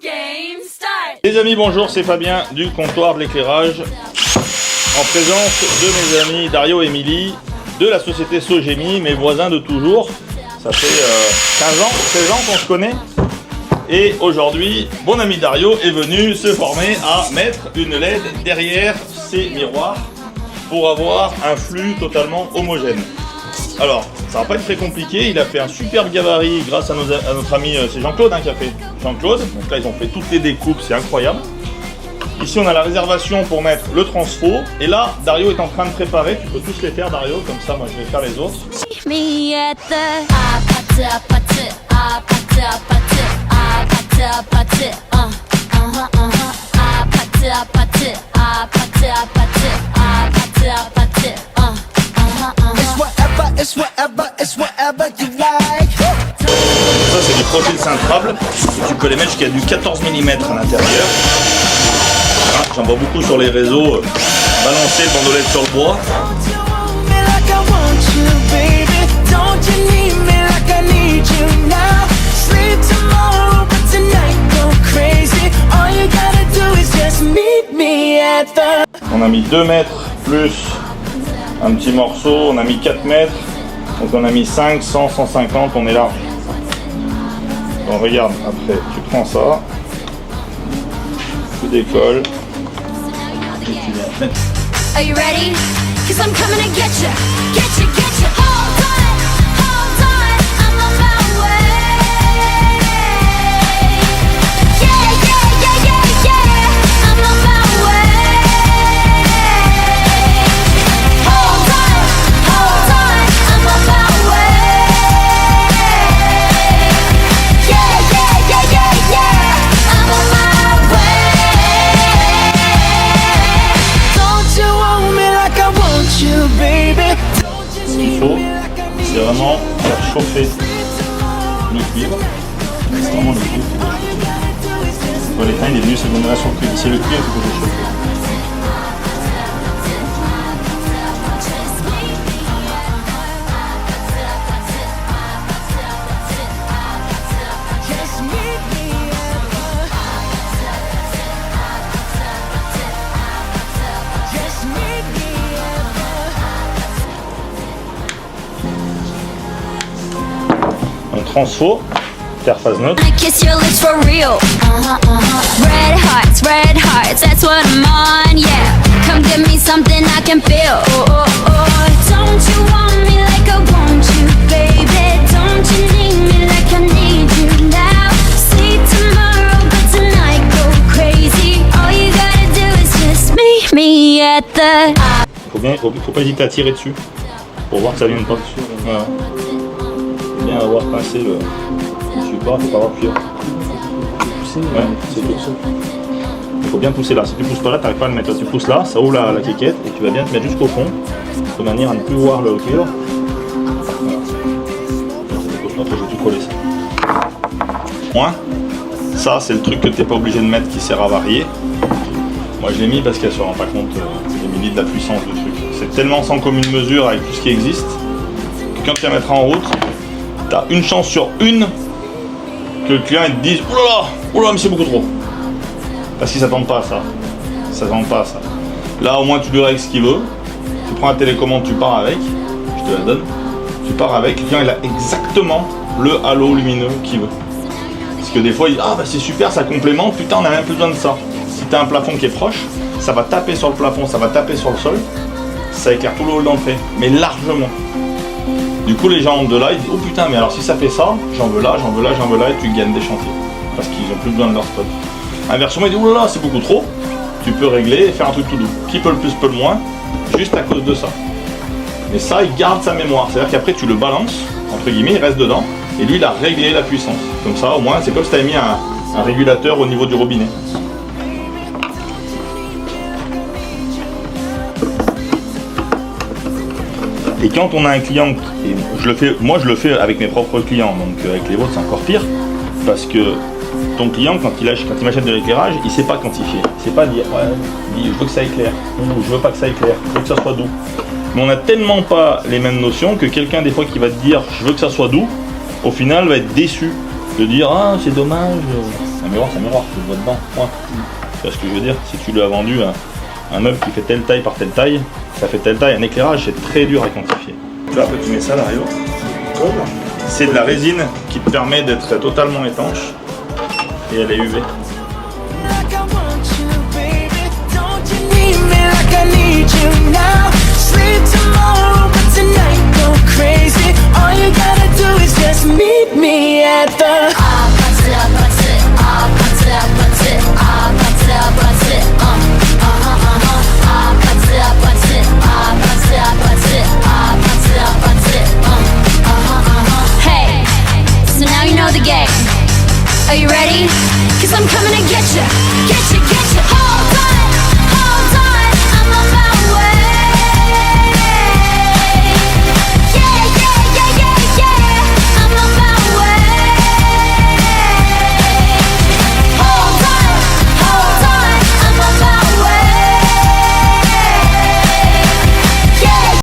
Game start. Les amis, bonjour, c'est Fabien du comptoir de l'éclairage en présence de mes amis Dario et Émilie de la société Sogemi, mes voisins de toujours. Ça fait 15 ans, 16 ans qu'on se connaît. Et aujourd'hui, mon ami Dario est venu se former à mettre une LED derrière ces miroirs pour avoir un flux totalement homogène. Alors, ça va pas être très compliqué, il a fait un superbe gabarit grâce à notre ami, c'est Jean-Claude qui a fait. Jean-Claude, donc là ils ont fait toutes les découpes, c'est incroyable. Ici on a la réservation pour mettre le transfo, et là Dario est en train de préparer, tu peux tous les faire Dario, comme ça moi je vais faire les autres. Ça c'est du profil cintrable, tu peux les mettre jusqu'à du 14 mm à l'intérieur. J'en vois beaucoup sur les réseaux balancer le bandolette sur le bois. On a mis 2 mètres plus un petit morceau, on a mis 4 mètres, donc on a mis 5, 100, 150, on est large. Donc regarde, après tu prends ça, tu décolles, et tu viens mettre. Are you ready? 'Cause I'm coming to get you, get you, get you. Hold on, I'm on my way. Yeah, yeah, yeah, yeah, yeah, I'm on my way. Hold on, I'm on my way. Yeah, yeah, yeah, yeah, yeah, I'm on my way. Don't you want me like I want you, baby? Ce qu'il faut, c'est vraiment faire chauffer le cuivre. C'est vraiment le cuivre qui doit chauffer. Bon, l'étain il est venu se donner sur le cuivre. C'est le cuivre qu'il faut chauffer. Un transfo, interface neutre. I kiss your lips for real. Red hearts, that's what I'm on, yeah. Come give me something I can feel. Oh, oh, oh. Don't you want me like I want you, baby? Don't you need me like I need you now? See tomorrow, but tonight go crazy. All you gotta do is just meet me at the... Faut pas hésiter à tirer dessus pour voir que ça vienne pas dessus. Voilà. Faut bien avoir pincé le support, faut pas avoir appuyé. Ouais, c'est tout. Il faut bien pousser là. Si tu pousses pas là, tu n'arrives pas à le mettre. Là, tu pousses là, ça ouvre la quéquette et tu vas bien te mettre jusqu'au fond de manière à ne plus voir le cuivre. Voilà. Je vais tout coller ça. Point. Ça, c'est le truc que tu n'es pas obligé de mettre qui sert à varier. Moi, je l'ai mis parce qu'elle ne se rend pas compte des milliers de la puissance du truc. C'est tellement sans commune mesure avec tout ce qui existe que quand tu la mettras en route, tu as une chance sur une que le client il te dise « Oula, mais c'est beaucoup trop ». Parce qu'ils ne s'attendent pas à ça. Ils s'attendent pas à ça. Là, au moins, tu lui règles ce qu'il veut. Tu prends la télécommande, tu pars avec. Je te la donne. Tu pars avec. Le client, il a exactement le halo lumineux qu'il veut. Parce que des fois, il dit « Ah, bah c'est super, ça complémente. Putain, on n'a même plus besoin de ça. » Si tu as un plafond qui est proche, ça va taper sur le plafond, ça va taper sur le sol. Ça éclaire tout le hall d'entrée. Mais largement. Du coup, les gens de là, ils disent « Oh putain, mais alors si ça fait ça, j'en veux là, j'en veux là, j'en veux là. » Et tu gagnes des chantiers. Parce qu'ils n'ont plus besoin de leur spot. Inversement, il dit « Oh là là, c'est beaucoup trop. » Tu peux régler et faire un truc tout doux. Qui peut le plus, peut le moins, juste à cause de ça. Mais ça, il garde sa mémoire. C'est-à-dire qu'après, tu le balances, entre guillemets, il reste dedans. Et lui, il a réglé la puissance. Comme ça, au moins, c'est comme si tu avais mis un régulateur au niveau du robinet. Et quand on a un client, et moi je le fais avec mes propres clients, donc avec les vôtres c'est encore pire, parce que ton client quand il m'achète de l'éclairage, il ne sait pas quantifier, il ne sait pas dire ouais, je veux que ça éclaire, ou je veux pas que ça éclaire, je veux que ça soit doux. Mais on n'a tellement pas les mêmes notions que quelqu'un des fois qui va te dire je veux que ça soit doux, au final va être déçu de dire ah c'est dommage. Un miroir c'est un miroir, tu le vois dedans. Ouais. Tu vois ce que je veux dire? Si tu lui as vendu un meuble qui fait telle taille par telle taille, ça fait telle taille. Un éclairage c'est très dur à quantifier. Là après tu mets ça Dario. C'est de la résine qui te permet d'être totalement étanche et elle est UV. Like I want you, baby. Don't you need me like I need you now? Sleep tomorrow, but tonight go crazy. All you gotta do is just meet me at the. Hey, so now you know the game. Are you ready? 'Cause I'm coming to get you, get you, get you. Oh!